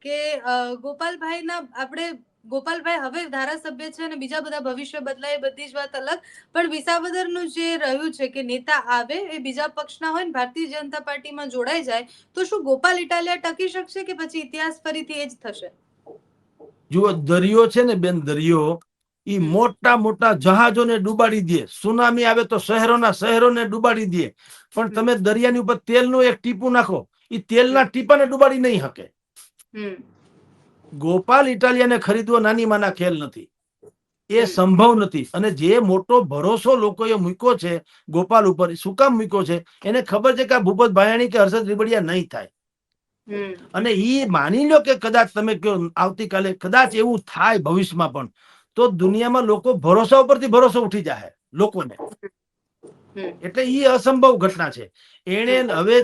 કે ગોપાલભાઈના આપણે ગોપાલભાઈ હવે ધારાસભ્ય છે અને બીજા બધા ભવિષ્ય બદલાય, બધી જ વાત અલગ, પણ વિસાવદરનું જે રહ્યું છે કે નેતા આવે એ બીજા પક્ષના હોય ને ભારતીય જનતા પાર્ટીમાં જોડાઈ જાય, તો શું ગોપાલ ઇટાલિયા ટકી શકશે કે પછી ઇતિહાસ ફરીથી એ જ થશે? જુઓ, દરિયો છે ને બેન, દરિયો ઈ મોટા મોટા જહાજોને ડૂબાડી દે, સુનામી આવે તો શહેરોના શહેરોને ડૂબાડી દે, પણ તમે દરિયાની ઉપર તેલનું એક ટીપું નાખો, ઈ તેલના ટીપાને ડૂબાડી નહીં શકે. ગોપાલ ઇટાલિયાને ખરીદવો નાની માના ખેલ નથી, એ સંભવ નથી. અને જે મોટો ભરોસો લોકોએ મૂક્યો છે ગોપાલ ઉપર, શું કામ મૂક્યો છે? એને ખબર છે કે આ ભૂપત ભાયાણી કે હર્ષદ રીબડિયા નહીં થાય. અને ઈ માની લો કે કદાચ તમે કહો આવતીકાલે કદાચ એવું થાય ભવિષ્યમાં પણ, તો દુનિયામાં લોકો ભરોસા ઉપરથી ભરોસો ઉઠી જાય લોકોને. એટલે ઈ અસંભવ ઘટના છે. એને હવે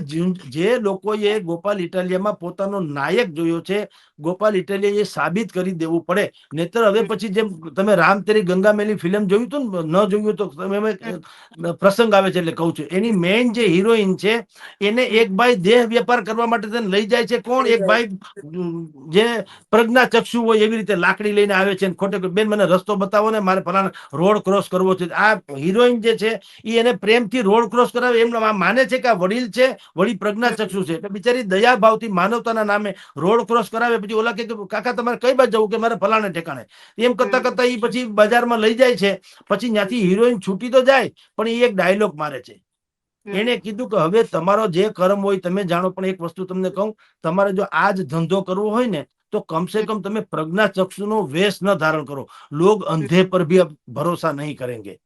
જે લોકોએ ગોપાલ ઇટાલિયામાં પોતાનો નાયક જોયો છે, ગોપાલ ઇટાલિયા એ સાબિત કરી દેવું પડે. નહીતર હવે પછી જેમ તમે રામ તેરી ગંગા મેલી ફિલ્મ જોયું હતું ને, ન જોયું તો તમે પ્રસંગ આવે છે એટલે કહું છું, એની મેઇન જે હિરોઈન છે એને એક ભાઈ દેહ વેપાર કરવા માટે તેને લઈ જાય છે. કોણ? એક ભાઈ જે પ્રજ્ઞા ચક્ષુ હોય એવી રીતે લાકડી લઈને આવે છે, ખોટે બેન મને રસ્તો બતાવો ને, મારે ફલાણા રોડ ક્રોસ કરવો છે. આ હિરોઈન જે છે એ એને પ્રેમથી રોડ ક્રોસ કરાવે, એમ માને છે કે આ વડીલ છે, વળી પ્રજ્ઞા ચક્ષુ છે, એટલે બિચારી દયા ભાવથી માનવતાના નામે રોડ ક્રોસ કરાવે. પછી ઓલા કે કાકા તમારે કઈ બાજુ જવું? કે મારે ફલાણે ઠેકાણે. એમ કરતા કરતા એ પછી બજારમાં લઈ જાય છે. પછી ત્યાંથી હિરોઈન છૂટી તો જાય, પણ એ એક ડાયલોગ મારે છે. એને કીધું કે હવે તમારો જે કર્મ હોય તમે જાણો, પણ એક વસ્તુ તમને કહું, તમારે જો આજ ધંધો કરવો હોય ને તો કમસે કમ તમે પ્રજ્ઞા ચક્ષુનો વેશ ન ધારણ કરો. લોગ અંધે પર ભી ભરોસા નહીં કરેંગે.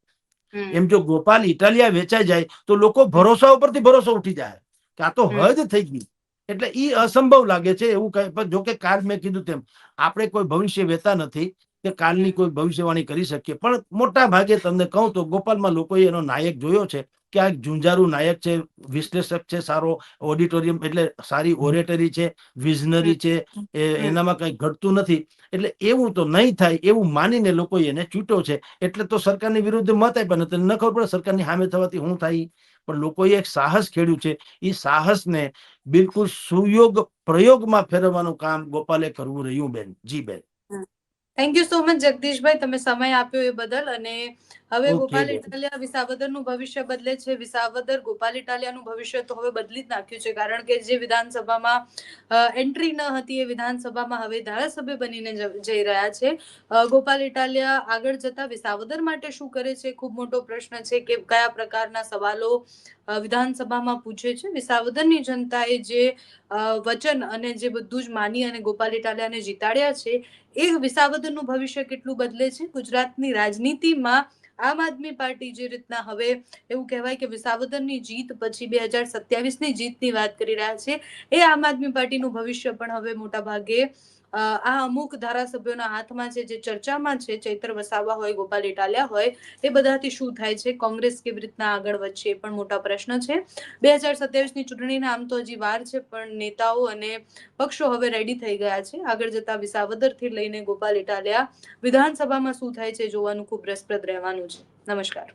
એમ જો ગોપાલ ઇટાલિયા વેચાઈ જાય તો લોકો ભરોસા ઉપરથી ભરોસો ઉઠી જાય કે આ તો હદ થઈ ગઈ. એટલે ઈ અસંભવ લાગે છે એવું કઈ. પણ જો કે કાલ મેં કીધું તેમ આપણે કોઈ ભવિષ્ય વેતા નથી કે કાલની કોઈ ભવિષ્યવાણી કરી શકીએ, પણ મોટા ભાગે તમને કહું તો ગોપાલમાં લોકોએ એનો નાયક જોયો છે કે આ ઝુંઝારું નાયક છે, વિશ્લેષક છે, સારો ઓડિટોરિયમ એટલે સારી ઓરેટરી છે, વિઝનરી છે, એનામાં કઈ ઘટતું નથી. એટલે એવું તો નહીં થાય એવું માનીને લોકો એને ચૂંટ્યો છે. એટલે તો સરકારની વિરુદ્ધ મત આપ્યા નથી, ન ખબર પડે સરકારની સામે થવાથી શું થાય. પણ લોકોએ એક સાહસ ખેડ્યું છે. એ સાહસને બિલકુલ સુયોગ પ્રયોગમાં ફેરવવાનું કામ ગોપાલે કરવું રહ્યું બેન. જી બેન. થેન્ક યુ સો મચ જગદીશભાઈ, તમે સમય આપ્યો એ બદલ. અને હવે ઓકે ગોપાલ બેન. ઇટાલિયા વિસાવદરનું ભવિષ્ય બદલે છે, વિસાવદર ગોપાલ ઇટાલિયાનું ભવિષ્ય તો હવે બદલી જ નાખ્યું છે, કારણ કે જે વિધાનસભામાં એન્ટ્રી ન હતી એ વિધાનસભામાં હવે ધારાસભ્ય બનીને જઈ રહ્યા છે. ગોપાલ ઇટાલિયા આગળ જતા વિસાવદર માટે શું કરે છે, ખૂબ મોટો પ્રશ્ન છે કે કયા પ્રકારના સવાલો વિધાનસભામાં પૂછે છે. વિસાવદરની જનતાએ જે વચન અને જે બધું જ માની અને ગોપાલ ઇટાલિયાને જીતાડ્યા છે, એ વિસાવદરનું ભવિષ્ય કેટલું બદલે છે. ગુજરાતની રાજનીતિમાં આમ આદમી પાર્ટી જે રીતના હવે એવું કહેવાય કે વિસાવદરની જીત પછી 2027ની જીતની વાત કરી રહ્યા છે, એ આમ આદમી પાર્ટીનું ભવિષ્ય પણ હવે મોટા ભાગે આ અમુક ધારાસભ્યોના હાથમાં છે. જે ચર્ચામાં છે, ચૈત્ર વસાવા હોય, ગોપાલ ઇટાલિયા હોય, એ બધાથી શું થાય છે, કોંગ્રેસ કેવી રીતના આગળ વધશે એ પણ મોટા પ્રશ્ન છે. 2027ની ચૂંટણીના આમ તો હજી વાર છે, પણ નેતાઓ અને પક્ષો હવે રેડી થઈ ગયા છે. આગળ જતા વિસાવદરથી લઈને ગોપાલ ઇટાલિયા વિધાનસભામાં શું થાય છે જોવાનું ખૂબ રસપ્રદ રહેવાનું છે. નમસ્કાર.